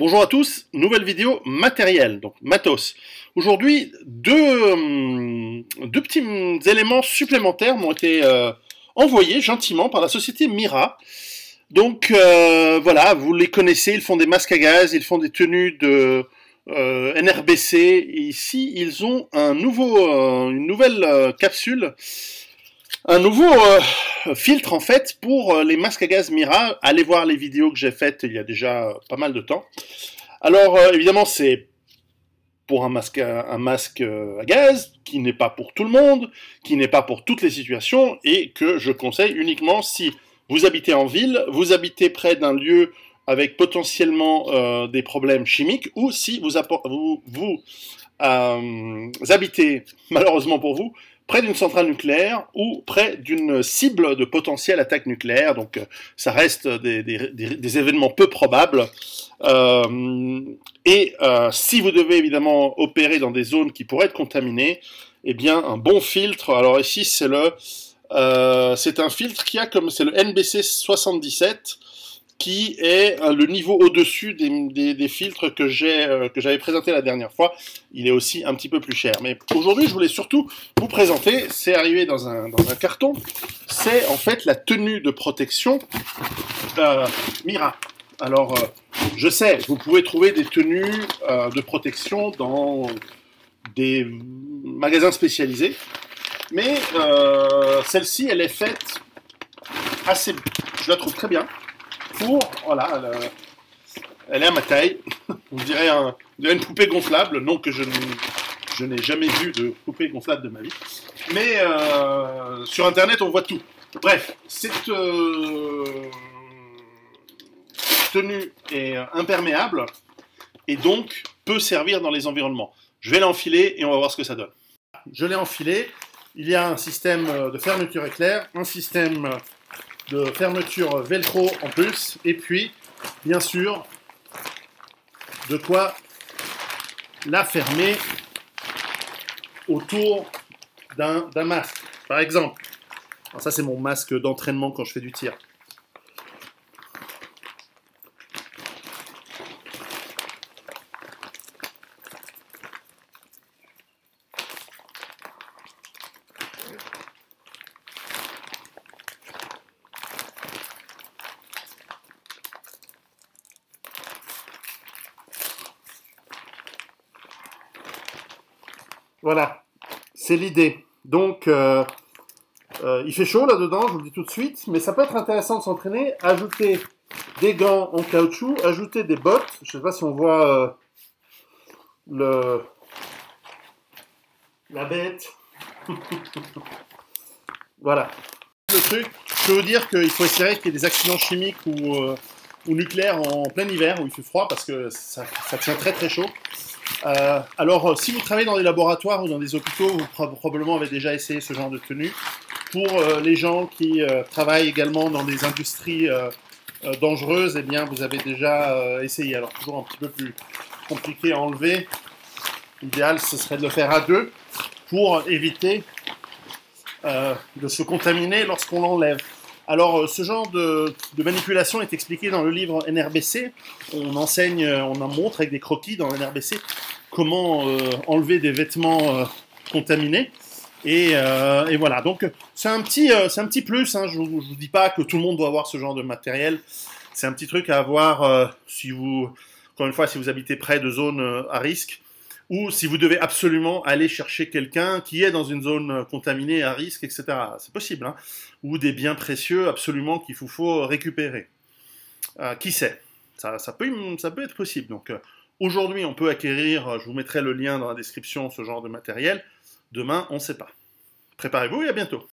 Bonjour à tous, nouvelle vidéo matériel, donc matos. Aujourd'hui, deux petits éléments supplémentaires m'ont été envoyés gentiment par la société Mira. Donc voilà, vous les connaissez, ils font des masques à gaz, ils font des tenues de NRBC. Et ici, ils ont une nouvelle capsule, un nouveau filtre en fait pour les masques à gaz Mira. Allez voir les vidéos que j'ai faites il y a déjà pas mal de temps. Alors évidemment c'est pour un masque à gaz qui n'est pas pour tout le monde, qui n'est pas pour toutes les situations et que je conseille uniquement si vous habitez en ville, vous habitez près d'un lieu avec potentiellement des problèmes chimiques ou si vous habitez, malheureusement pour vous, près d'une centrale nucléaire ou près d'une cible de potentielle attaque nucléaire. Donc ça reste des événements peu probables. Si vous devez évidemment opérer dans des zones qui pourraient être contaminées, eh bien un bon filtre, alors ici c'est un filtre qui a c'est le NBC 77, qui est le niveau au-dessus des filtres que j'avais présenté la dernière fois. Il est aussi un petit peu plus cher. Mais aujourd'hui, je voulais surtout vous présenter, c'est arrivé dans un carton, c'est en fait la tenue de protection Mira. Alors, je sais, vous pouvez trouver des tenues de protection dans des magasins spécialisés, mais celle-ci, elle est faite assez, je la trouve très bien. Voilà, elle est à ma taille, on dirait une poupée gonflable, non que je n'ai jamais vu de poupée gonflable de ma vie, mais sur internet on voit tout. Bref, cette tenue est imperméable et donc peut servir dans les environnements. Je vais l'enfiler et on va voir ce que ça donne. Je l'ai enfilé, il y a un système de fermeture éclair, un système de fermeture velcro en plus, et puis, bien sûr, de quoi la fermer autour d'un masque, par exemple. Alors ça, c'est mon masque d'entraînement quand je fais du tir. Voilà, c'est l'idée. Donc, il fait chaud là-dedans, je vous le dis tout de suite, mais ça peut être intéressant de s'entraîner. Ajouter des gants en caoutchouc, ajouter des bottes. Je ne sais pas si on voit la bête. Voilà. Le truc, je peux vous dire qu'il faut espérer qu'il y ait des accidents chimiques ou nucléaires en plein hiver, où il fait froid, parce que ça tient très très chaud. Alors, si vous travaillez dans des laboratoires ou dans des hôpitaux, vous probablement avez déjà essayé ce genre de tenue. Pour les gens qui travaillent également dans des industries dangereuses, eh bien, vous avez déjà essayé. Alors, toujours un petit peu plus compliqué à enlever. L'idéal, ce serait de le faire à deux pour éviter de se contaminer lorsqu'on l'enlève. Alors, ce genre de manipulation est expliqué dans le livre NRBC. On enseigne, on en montre avec des croquis dans NRBC comment enlever des vêtements contaminés. Et voilà, donc c'est un petit plus. Hein. Je ne vous dis pas que tout le monde doit avoir ce genre de matériel. C'est un petit truc à avoir encore une fois, si vous habitez près de zones à risque, ou si vous devez absolument aller chercher quelqu'un qui est dans une zone contaminée à risque, etc. C'est possible, hein. Ou des biens précieux absolument qu'il vous faut récupérer. Qui sait, ça peut être possible. Donc aujourd'hui, on peut acquérir, je vous mettrai le lien dans la description, ce genre de matériel. Demain, on ne sait pas. Préparez-vous et à bientôt.